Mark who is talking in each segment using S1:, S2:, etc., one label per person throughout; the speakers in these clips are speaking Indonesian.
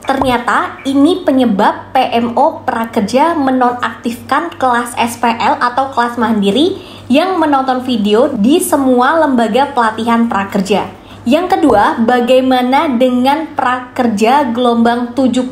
S1: Ternyata ini penyebab PMO Prakerja menonaktifkan kelas SPL atau kelas mandiri yang menonton video di semua lembaga pelatihan prakerja. Yang kedua, bagaimana dengan prakerja gelombang 70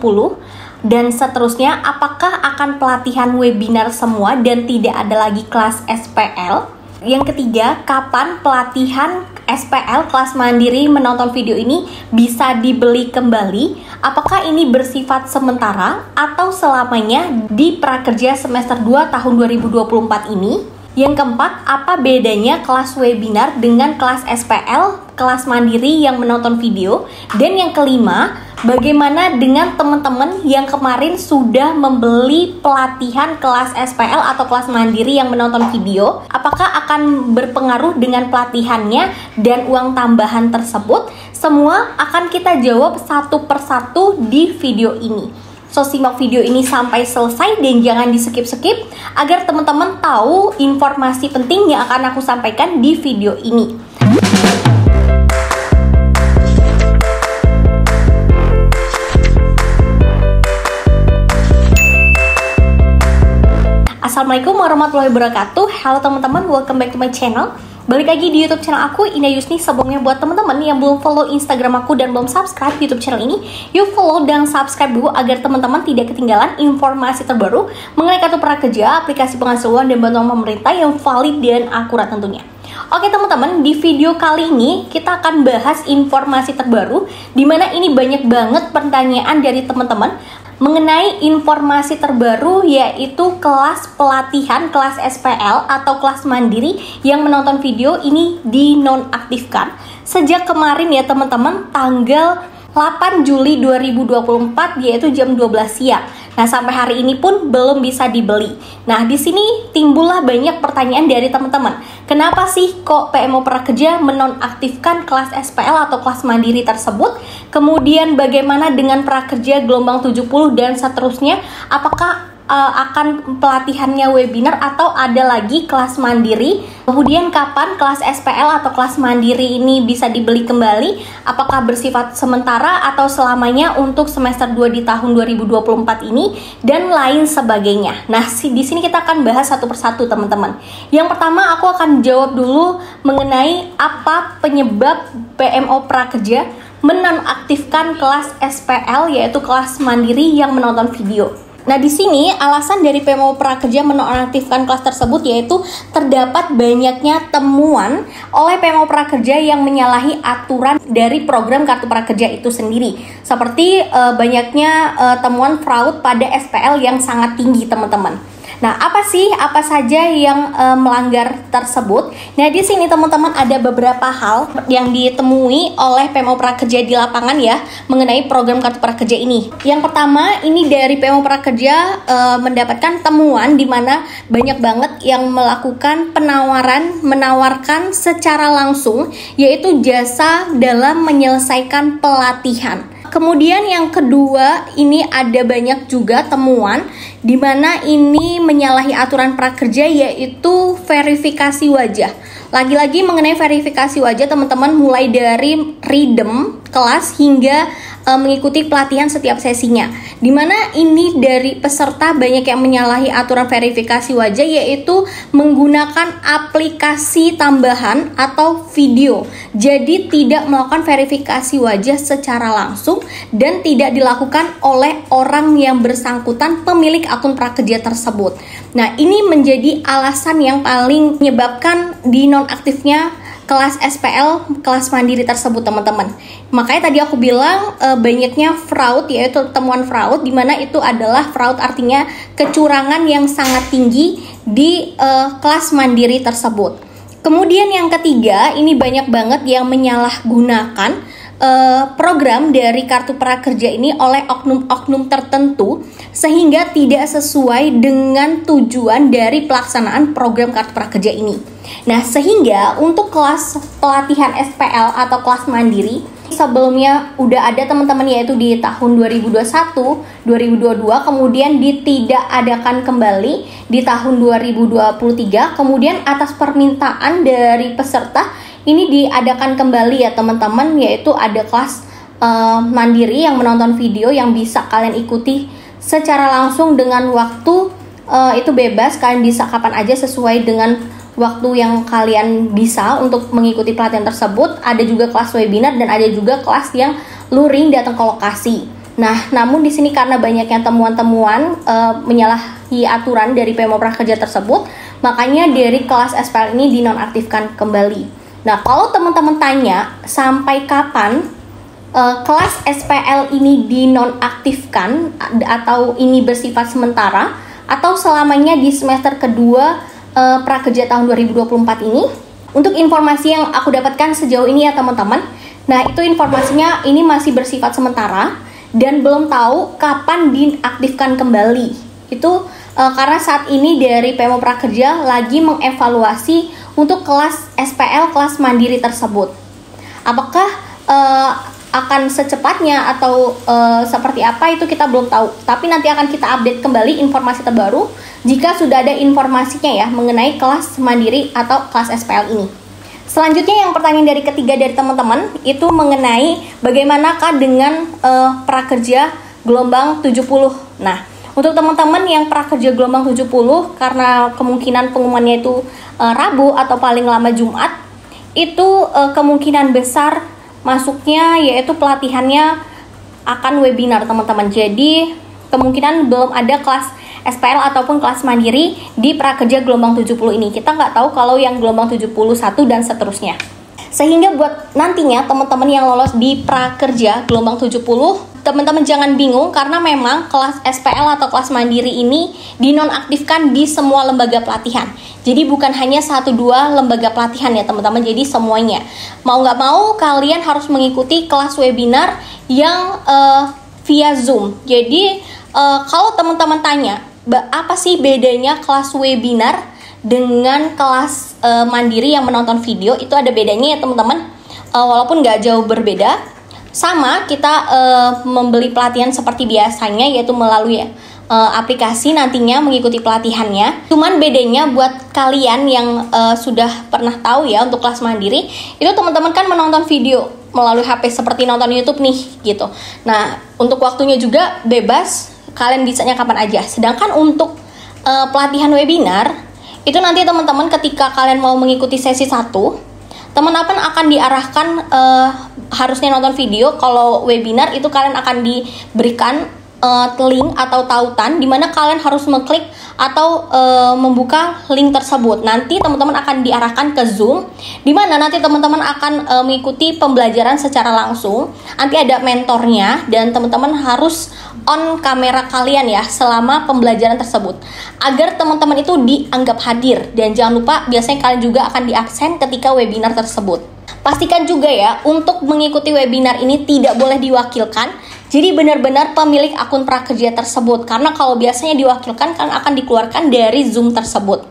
S1: dan seterusnya, apakah akan pelatihan webinar semua dan tidak ada lagi kelas SPL? Yang ketiga, kapan pelatihan SPL kelas mandiri menonton video ini bisa dibeli kembali? Apakah ini bersifat sementara atau selamanya di prakerja semester 2 tahun 2024 ini? Yang keempat, apa bedanya kelas webinar dengan kelas SPL, kelas mandiri yang menonton video? Dan yang kelima, bagaimana dengan teman-teman yang kemarin sudah membeli pelatihan kelas SPL atau kelas mandiri yang menonton video? Apakah akan berpengaruh dengan pelatihannya dan uang tambahan tersebut? Semua akan kita jawab satu persatu di video ini. So, simak video ini sampai selesai dan jangan di skip-skip agar teman-teman tahu informasi penting yang akan aku sampaikan di video ini. Assalamualaikum warahmatullahi wabarakatuh. Halo teman-teman, welcome back to my channel. Balik lagi di YouTube channel aku, Indah Yusni. Sebelumnya buat teman-teman yang belum follow Instagram aku dan belum subscribe YouTube channel ini, yuk follow dan subscribe dulu agar teman-teman tidak ketinggalan informasi terbaru mengenai kartu prakerja, aplikasi penghasil uang dan bantuan pemerintah yang valid dan akurat tentunya. Oke teman-teman, di video kali ini kita akan bahas informasi terbaru, dimana ini banyak banget pertanyaan dari teman-teman mengenai informasi terbaru, yaitu kelas pelatihan kelas SPL atau kelas mandiri yang menonton video ini dinonaktifkan sejak kemarin ya teman-teman, tanggal 8 Juli 2024 yaitu jam 12 siang. Nah, sampai hari ini pun belum bisa dibeli. Nah, di sini timbullah banyak pertanyaan dari teman-teman. Kenapa sih kok PMO Prakerja menonaktifkan kelas SPL atau kelas mandiri tersebut? Kemudian bagaimana dengan prakerja gelombang 70 dan seterusnya? Apakah akan pelatihannya webinar atau ada lagi kelas mandiri? Kemudian kapan kelas SPL atau kelas mandiri ini bisa dibeli kembali? Apakah bersifat sementara atau selamanya untuk semester 2 di tahun 2024 ini? Dan lain sebagainya. Nah, di sini kita akan bahas satu persatu teman-teman. Yang pertama aku akan jawab dulu mengenai apa penyebab PMO Prakerja menonaktifkan kelas SPL yaitu kelas mandiri yang menonton video. Nah, di sini alasan dari PMO Prakerja menonaktifkan kelas tersebut yaitu terdapat banyaknya temuan oleh PMO Prakerja yang menyalahi aturan dari program kartu prakerja itu sendiri. Seperti banyaknya temuan fraud pada SPL yang sangat tinggi, teman-teman. Nah, apa saja yang melanggar tersebut? Nah, di sini teman-teman ada beberapa hal yang ditemui oleh PMO Prakerja di lapangan ya mengenai program kartu prakerja ini. Yang pertama, ini dari PMO Prakerja mendapatkan temuan di mana banyak banget yang melakukan menawarkan secara langsung yaitu jasa dalam menyelesaikan pelatihan. Kemudian yang kedua, ini ada banyak juga temuan di mana ini menyalahi aturan prakerja yaitu verifikasi wajah. Lagi-lagi mengenai verifikasi wajah teman-teman, mulai dari redeem kelas hingga mengikuti pelatihan setiap sesinya. Dimana ini dari peserta banyak yang menyalahi aturan verifikasi wajah yaitu menggunakan aplikasi tambahan atau video. Jadi tidak melakukan verifikasi wajah secara langsung dan tidak dilakukan oleh orang yang bersangkutan pemilik akun prakerja tersebut. Nah, ini menjadi alasan yang paling menyebabkan dinonaktifnya kelas SPL, kelas mandiri tersebut teman-teman. Makanya tadi aku bilang banyaknya fraud, yaitu temuan fraud, dimana itu adalah fraud artinya kecurangan yang sangat tinggi di kelas mandiri tersebut. Kemudian yang ketiga, ini banyak banget yang menyalahgunakan program dari kartu prakerja ini oleh oknum-oknum tertentu sehingga tidak sesuai dengan tujuan dari pelaksanaan program kartu prakerja ini. Nah, sehingga untuk kelas pelatihan SPL atau kelas mandiri sebelumnya udah ada teman-teman yaitu di tahun 2021, 2022, kemudian tidak adakan kembali di tahun 2023, kemudian atas permintaan dari peserta ini diadakan kembali ya teman-teman, yaitu ada kelas mandiri yang menonton video yang bisa kalian ikuti secara langsung dengan waktu itu bebas, kalian bisa kapan aja sesuai dengan waktu yang kalian bisa untuk mengikuti pelatihan tersebut. Ada juga kelas webinar dan ada juga kelas yang luring datang ke lokasi. Nah, namun di sini karena banyaknya temuan-temuan menyalahi aturan dari PMO Prakerja tersebut, makanya dari kelas SPL ini dinonaktifkan kembali. Nah, kalau teman-teman tanya sampai kapan kelas SPL ini dinonaktifkan atau ini bersifat sementara atau selamanya di semester kedua Prakerja tahun 2024 ini, untuk informasi yang aku dapatkan sejauh ini ya teman-teman, nah itu informasinya ini masih bersifat sementara dan belum tahu kapan diaktifkan kembali. Itu karena saat ini dari PMO Prakerja lagi mengevaluasi untuk kelas SPL, kelas mandiri tersebut. Apakah akan secepatnya atau seperti apa itu kita belum tahu. Tapi nanti akan kita update kembali informasi terbaru jika sudah ada informasinya ya mengenai kelas mandiri atau kelas SPL ini. Selanjutnya yang pertanyaan dari ketiga dari teman-teman itu mengenai bagaimanakah dengan prakerja gelombang 70. Nah, untuk teman-teman yang prakerja gelombang 70 karena kemungkinan pengumumannya itu Rabu atau paling lama Jumat, itu kemungkinan besar masuknya yaitu pelatihannya akan webinar teman-teman. Jadi kemungkinan belum ada kelas SPL ataupun kelas mandiri di prakerja gelombang 70 ini. Kita nggak tahu kalau yang gelombang 71 dan seterusnya. Sehingga buat nantinya teman-teman yang lolos di prakerja gelombang 70, teman-teman jangan bingung karena memang kelas SPL atau kelas mandiri ini dinonaktifkan di semua lembaga pelatihan. Jadi bukan hanya 1-2 lembaga pelatihan ya teman-teman, jadi semuanya. Mau nggak mau kalian harus mengikuti kelas webinar yang via Zoom. Jadi kalau teman-teman tanya, apa sih bedanya kelas webinar dengan kelas mandiri yang menonton video? Itu ada bedanya ya teman-teman, walaupun nggak jauh berbeda. Sama, kita membeli pelatihan seperti biasanya, yaitu melalui aplikasi nantinya mengikuti pelatihannya. Cuman bedanya buat kalian yang sudah pernah tahu ya untuk kelas mandiri, itu teman-teman kan menonton video melalui HP seperti nonton YouTube nih gitu. Nah, untuk waktunya juga bebas, kalian bisanya kapan aja. Sedangkan untuk pelatihan webinar, itu nanti teman-teman ketika kalian mau mengikuti sesi 1, teman-teman akan diarahkan harusnya nonton video. Kalau webinar itu kalian akan diberikan link atau tautan di mana kalian harus mengklik atau membuka link tersebut. Nanti teman-teman akan diarahkan ke Zoom di mana nanti teman-teman akan mengikuti pembelajaran secara langsung. Nanti ada mentornya dan teman-teman harus on kamera kalian ya selama pembelajaran tersebut agar teman-teman itu dianggap hadir. Dan jangan lupa biasanya kalian juga akan diabsen ketika webinar tersebut. Pastikan juga ya untuk mengikuti webinar ini tidak boleh diwakilkan. Jadi benar-benar pemilik akun prakerja tersebut, karena kalau biasanya diwakilkan kan akan dikeluarkan dari Zoom tersebut.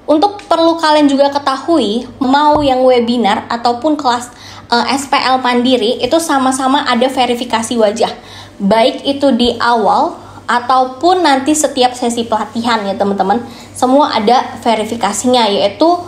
S1: Untuk perlu kalian juga ketahui, mau yang webinar ataupun kelas SPL mandiri itu sama-sama ada verifikasi wajah, baik itu di awal ataupun nanti setiap sesi pelatihan ya teman-teman. Semua ada verifikasinya, yaitu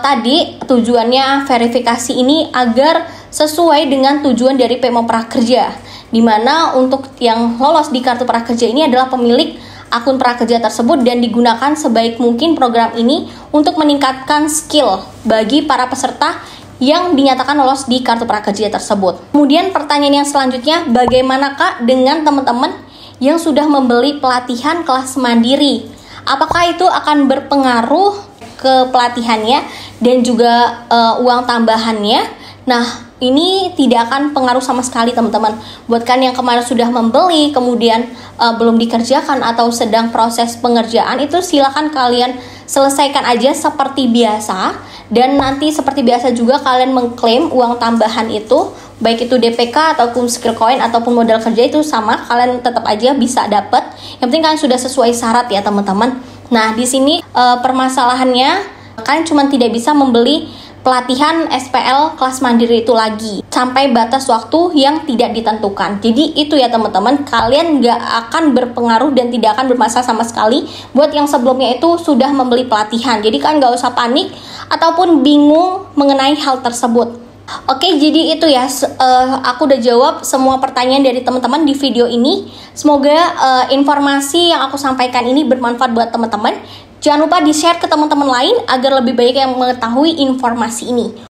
S1: tadi tujuannya verifikasi ini agar sesuai dengan tujuan dari PMO Prakerja, di mana untuk yang lolos di kartu prakerja ini adalah pemilik akun prakerja tersebut dan digunakan sebaik mungkin program ini untuk meningkatkan skill bagi para peserta yang dinyatakan lolos di kartu prakerja tersebut. Kemudian pertanyaan yang selanjutnya, bagaimanakah dengan teman-teman yang sudah membeli pelatihan kelas mandiri? Apakah itu akan berpengaruh ke pelatihannya dan juga uang tambahannya? Nah, ini tidak akan pengaruh sama sekali teman-teman. Buat kalian yang kemarin sudah membeli kemudian belum dikerjakan atau sedang proses pengerjaan, itu silakan kalian selesaikan aja seperti biasa. Dan nanti seperti biasa juga kalian mengklaim uang tambahan itu, baik itu DPK ataupun skill coin ataupun modal kerja, itu sama, kalian tetap aja bisa dapat. Yang penting kalian sudah sesuai syarat ya teman-teman. Nah, di sini permasalahannya kalian cuma tidak bisa membeli pelatihan SPL kelas mandiri itu lagi sampai batas waktu yang tidak ditentukan. Jadi itu ya teman-teman, kalian nggak akan berpengaruh dan tidak akan bermasalah sama sekali buat yang sebelumnya itu sudah membeli pelatihan. Jadi kan nggak usah panik ataupun bingung mengenai hal tersebut. Oke, jadi itu ya, aku udah jawab semua pertanyaan dari teman-teman di video ini. Semoga informasi yang aku sampaikan ini bermanfaat buat teman-teman. Jangan lupa di-share ke teman-teman lain agar lebih banyak yang mengetahui informasi ini.